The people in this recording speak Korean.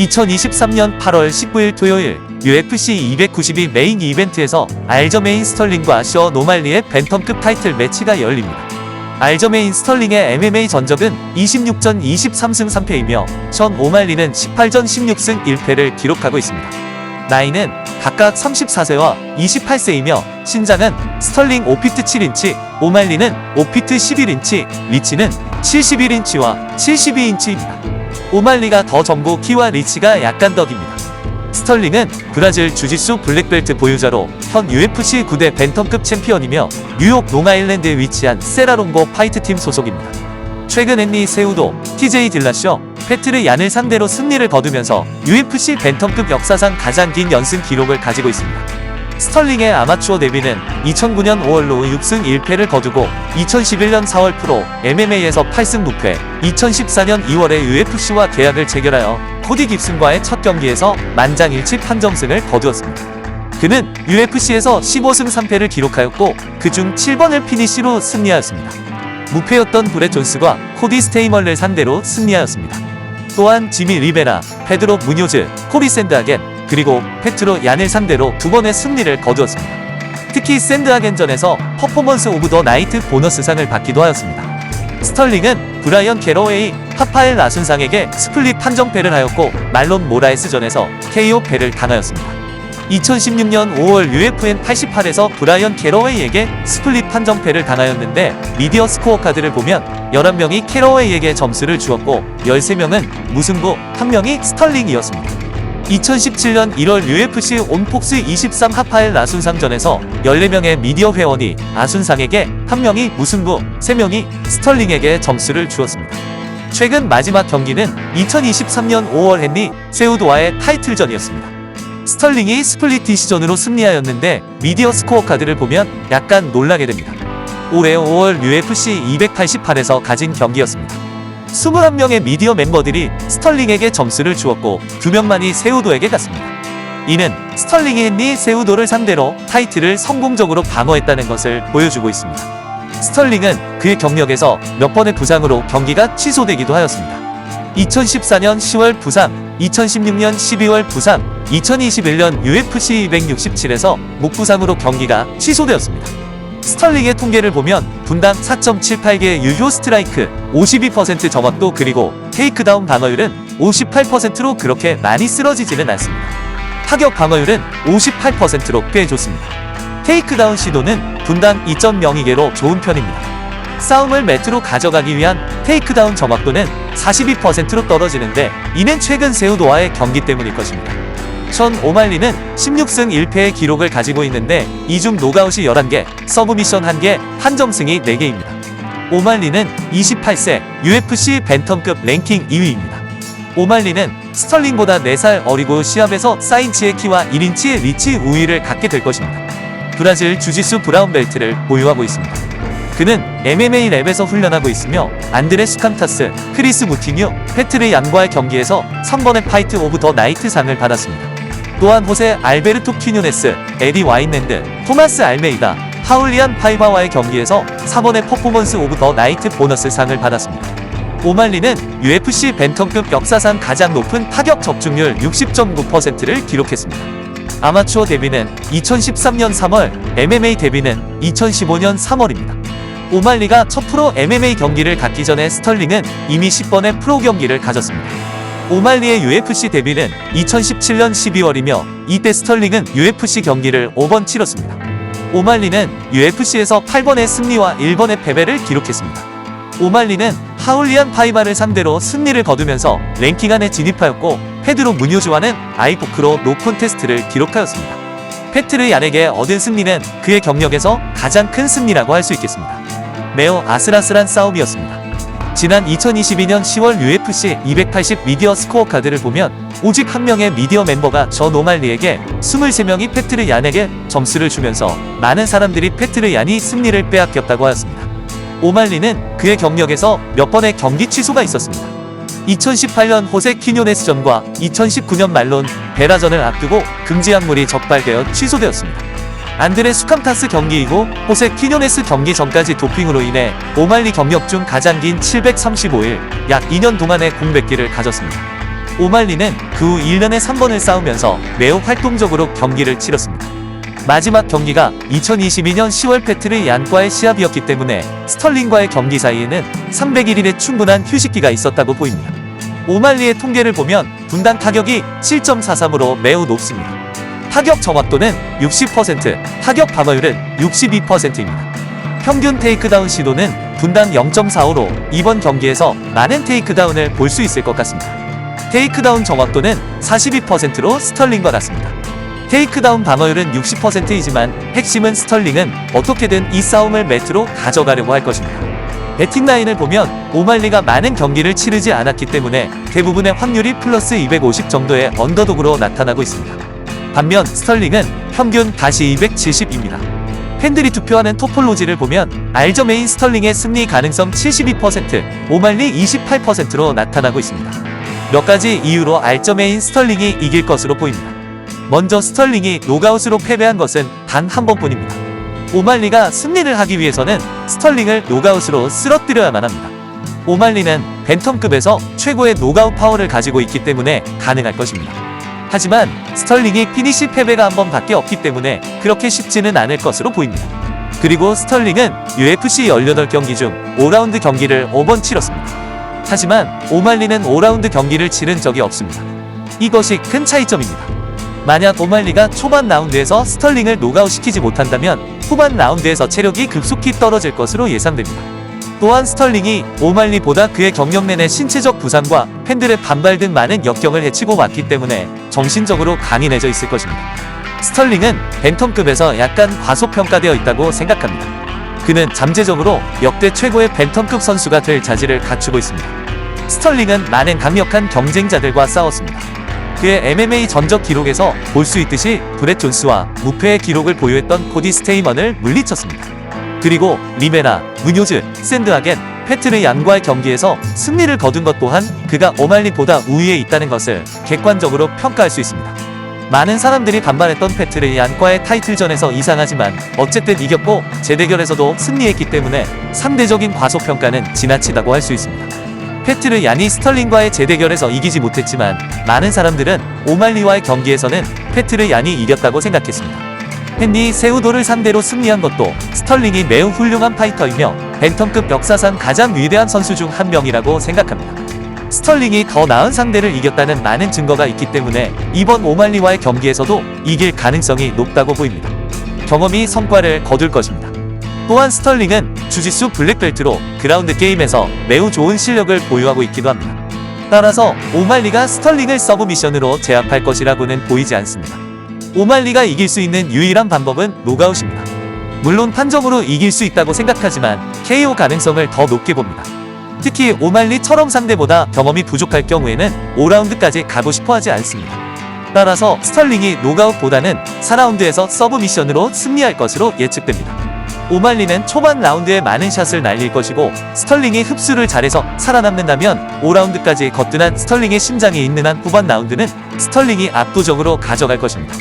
2023년 8월 19일 토요일 UFC 292 메인 이벤트에서 알저메인 스털링과 셔 노말리의 벤텀급 타이틀 매치가 열립니다. 알저메인 스털링의 MMA 전적은 26전 23승 3패이며 션 오말리는 18전 16승 1패를 기록하고 있습니다. 나이는 각각 34세와 28세이며 신장은 스털링 5피트 7인치, 오말리는 5피트 11인치, 리치는 71인치와 72인치입니다. 오말리가 더 젊고 키와 리치가 약간 더 깁니다. 스털링은 브라질 주짓수 블랙벨트 보유자로 현 UFC 9대 벤텀급 챔피언이며 뉴욕 롱아일랜드에 위치한 세라롱고 파이트팀 소속입니다. 최근 앤리 세우도, TJ 딜라셔, 패트르 얀을 상대로 승리를 거두면서 UFC 벤텀급 역사상 가장 긴 연승 기록을 가지고 있습니다. 스털링의 아마추어 데뷔는 2009년 5월로 6승 1패를 거두고 2011년 4월 프로 MMA에서 8승 무패, 2014년 2월에 UFC와 계약을 체결하여 코디 깁슨과의 첫 경기에서 만장일치 판정승을 거두었습니다. 그는 UFC에서 15승 3패를 기록하였고 그중 7번을 피니시로 승리하였습니다. 무패였던 브렛 존스과 코디 스테이멀를 상대로 승리하였습니다. 또한 지미 리베라, 페드로 무뇨즈, 코리 샌드하겐, 그리고 페트로 얀을 상대로 2번의 승리를 거두었습니다. 특히 샌드하겐전에서 퍼포먼스 오브 더 나이트 보너스상을 받기도 하였습니다. 스털링은 브라이언 캐러웨이, 하파엘 라순상에게 스플릿 판정패를 하였고 말론 모라에스전에서 KO 패를 당하였습니다. 2016년 5월 UFN 88에서 브라이언 캐러웨이에게 스플릿 판정패를 당하였는데 미디어 스코어 카드를 보면 11명이 캐러웨이에게 점수를 주었고 13명은 무승부, 1명이 스털링이었습니다. 2017년 1월 UFC 온폭스 23 하파엘 라순상전에서 14명의 미디어 회원이 아순상에게 1명이 무승부, 3명이 스털링에게 점수를 주었습니다. 최근 마지막 경기는 2023년 5월 헨리 세우도와의 타이틀전이었습니다. 스털링이 스플릿 디시전으로 승리하였는데 미디어 스코어 카드를 보면 약간 놀라게 됩니다. 올해 5월 UFC 288에서 가진 경기였습니다. 21명의 미디어 멤버들이 스털링에게 점수를 주었고 2명만이 세우도에게 갔습니다. 이는 스털링이 헨리 세우도를 상대로 타이틀을 성공적으로 방어했다는 것을 보여주고 있습니다. 스털링은 그의 경력에서 몇 번의 부상으로 경기가 취소되기도 하였습니다. 2014년 10월 부상, 2016년 12월 부상, 2021년 UFC 267에서 목 부상으로 경기가 취소되었습니다. 스털링의 통계를 보면 분당 4.78개의 유효 스트라이크, 52% 정확도 그리고 테이크다운 방어율은 58%로 그렇게 많이 쓰러지지는 않습니다. 타격 방어율은 58%로 꽤 좋습니다. 테이크다운 시도는 분당 2.02개로 좋은 편입니다. 싸움을 매트로 가져가기 위한 테이크다운 정확도는 42%로 떨어지는데 이는 최근 세우도와의 경기 때문일 것입니다. 션 오말리는 16승 1패의 기록을 가지고 있는데 이 중 노가웃이 11개, 서브미션 1개, 판정승이 4개입니다. 오말리는 28세, UFC 벤텀급 랭킹 2위입니다. 오말리는 스털링보다 4살 어리고 시합에서 4인치의 키와 1인치의 리치 우위를 갖게 될 것입니다. 브라질 주짓수 브라운 벨트를 보유하고 있습니다. 그는 MMA 랩에서 훈련하고 있으며 안드레 수칸타스, 크리스 무티뉴, 페트르 얀과의 경기에서 3번의 파이트 오브 더 나이트 상을 받았습니다. 또한 호세 알베르토 퀴뉴네스, 에디 와인랜드, 토마스 알메이다, 하울리안 파이바와의 경기에서 4번의 퍼포먼스 오브 더 나이트 보너스 상을 받았습니다. 오말리는 UFC 벤텀급 역사상 가장 높은 타격 적중률 60.9%를 기록했습니다. 아마추어 데뷔는 2013년 3월, MMA 데뷔는 2015년 3월입니다. 오말리가 첫 프로 MMA 경기를 갖기 전에 스털링은 이미 10번의 프로 경기를 가졌습니다. 오말리의 UFC 데뷔는 2017년 12월이며 이때 스털링은 UFC 경기를 5번 치렀습니다. 오말리는 UFC에서 8번의 승리와 1번의 패배를 기록했습니다. 오말리는 하울리안 파이바를 상대로 승리를 거두면서 랭킹 안에 진입하였고 페드로 무뇨즈와는 아이포크로 노콘테스트를 기록하였습니다. 페트르 얀에게 얻은 승리는 그의 경력에서 가장 큰 승리라고 할 수 있겠습니다. 매우 아슬아슬한 싸움이었습니다. 지난 2022년 10월 UFC 280 미디어 스코어 카드를 보면 오직 1명의 미디어 멤버가 션 오말리에게 23명이 페트르 얀에게 점수를 주면서 많은 사람들이 페트르 얀이 승리를 빼앗겼다고 하였습니다. 오말리는 그의 경력에서 몇 번의 경기 취소가 있었습니다. 2018년 호세 퀴뇨네스전과 2019년 말론 베라전을 앞두고 금지 약물이 적발되어 취소되었습니다. 안드레 수칸타스 경기 이후 호세 퀴뇨네스 경기 전까지 도핑으로 인해 오말리 경력 중 가장 긴 735일, 약 2년 동안의 공백기를 가졌습니다. 오말리는 그 후 1년에 3번을 싸우면서 매우 활동적으로 경기를 치렀습니다. 마지막 경기가 2022년 10월 패트리 얀과의 시합이었기 때문에 스털링과의 경기 사이에는 301일의 충분한 휴식기가 있었다고 보입니다. 오말리의 통계를 보면 분당 타격이 7.43으로 매우 높습니다. 타격 정확도는 60%, 타격 방어율은 62%입니다. 평균 테이크다운 시도는 분당 0.45로 이번 경기에서 많은 테이크다운을 볼 수 있을 것 같습니다. 테이크다운 정확도는 42%로 스털링과 같습니다. 테이크다운 방어율은 60%이지만 핵심은 스털링은 어떻게든 이 싸움을 매트로 가져가려고 할 것입니다. 배팅 라인을 보면 오말리가 많은 경기를 치르지 않았기 때문에 대부분의 확률이 플러스 250 정도의 언더독으로 나타나고 있습니다. 반면 스털링은 평균 다시 270입니다. 팬들이 투표하는 토폴로지를 보면 알저메인 스털링의 승리 가능성 72%, 오말리 28%로 나타나고 있습니다. 몇 가지 이유로 알저메인 스털링이 이길 것으로 보입니다. 먼저 스털링이 노가웃으로 패배한 것은 단 한 번뿐입니다. 오말리가 승리를 하기 위해서는 스털링을 노가웃으로 쓰러뜨려야만 합니다. 오말리는 벤텀급에서 최고의 노가웃 파워를 가지고 있기 때문에 가능할 것입니다. 하지만 스털링이 피니시 패배가 한 번밖에 없기 때문에 그렇게 쉽지는 않을 것으로 보입니다. 그리고 스털링은 UFC 18경기 중 5라운드 경기를 5번 치렀습니다. 하지만 오말리는 5라운드 경기를 치른 적이 없습니다. 이것이 큰 차이점입니다. 만약 오말리가 초반 라운드에서 스털링을 노가웃시키지 못한다면 후반 라운드에서 체력이 급속히 떨어질 것으로 예상됩니다. 또한 스털링이 오말리보다 그의 경력 내내 신체적 부상과 팬들의 반발 등 많은 역경을 헤치고 왔기 때문에 정신적으로 강인해져 있을 것입니다. 스털링은 벤텀급에서 약간 과소평가되어 있다고 생각합니다. 그는 잠재적으로 역대 최고의 벤텀급 선수가 될 자질을 갖추고 있습니다. 스털링은 많은 강력한 경쟁자들과 싸웠습니다. 그의 MMA 전적 기록에서 볼 수 있듯이 브렛 존스와 무패의 기록을 보유했던 코디 스테이먼을 물리쳤습니다. 그리고 리베라, 무뇨즈, 샌드하겐, 패트르 얀과의 경기에서 승리를 거둔 것 또한 그가 오말리보다 우위에 있다는 것을 객관적으로 평가할 수 있습니다. 많은 사람들이 반발했던 패트르 얀과의 타이틀전에서 이상하지만 어쨌든 이겼고 재대결에서도 승리했기 때문에 상대적인 과소평가는 지나치다고 할 수 있습니다. 패트르 얀이 스털링과의 재대결에서 이기지 못했지만 많은 사람들은 오말리와의 경기에서는 패트르 얀이 이겼다고 생각했습니다. 헨리 세우도를 상대로 승리한 것도 스털링이 매우 훌륭한 파이터이며 벤텀급 역사상 가장 위대한 선수 중 한 명이라고 생각합니다. 스털링이 더 나은 상대를 이겼다는 많은 증거가 있기 때문에 이번 오말리와의 경기에서도 이길 가능성이 높다고 보입니다. 경험이 성과를 거둘 것입니다. 또한 스털링은 주짓수 블랙벨트로 그라운드 게임에서 매우 좋은 실력을 보유하고 있기도 합니다. 따라서 오말리가 스털링을 서브미션으로 제압할 것이라고는 보이지 않습니다. 오말리가 이길 수 있는 유일한 방법은 노가웃입니다. 물론 판정으로 이길 수 있다고 생각하지만 KO 가능성을 더 높게 봅니다. 특히 오말리처럼 상대보다 경험이 부족할 경우에는 5라운드까지 가고 싶어 하지 않습니다. 따라서 스털링이 노가웃보다는 4라운드에서 서브미션으로 승리할 것으로 예측됩니다. 오말리는 초반 라운드에 많은 샷을 날릴 것이고 스털링이 흡수를 잘해서 살아남는다면 5라운드까지 거뜬한 스털링의 심장이 있는 한 후반 라운드는 스털링이 압도적으로 가져갈 것입니다.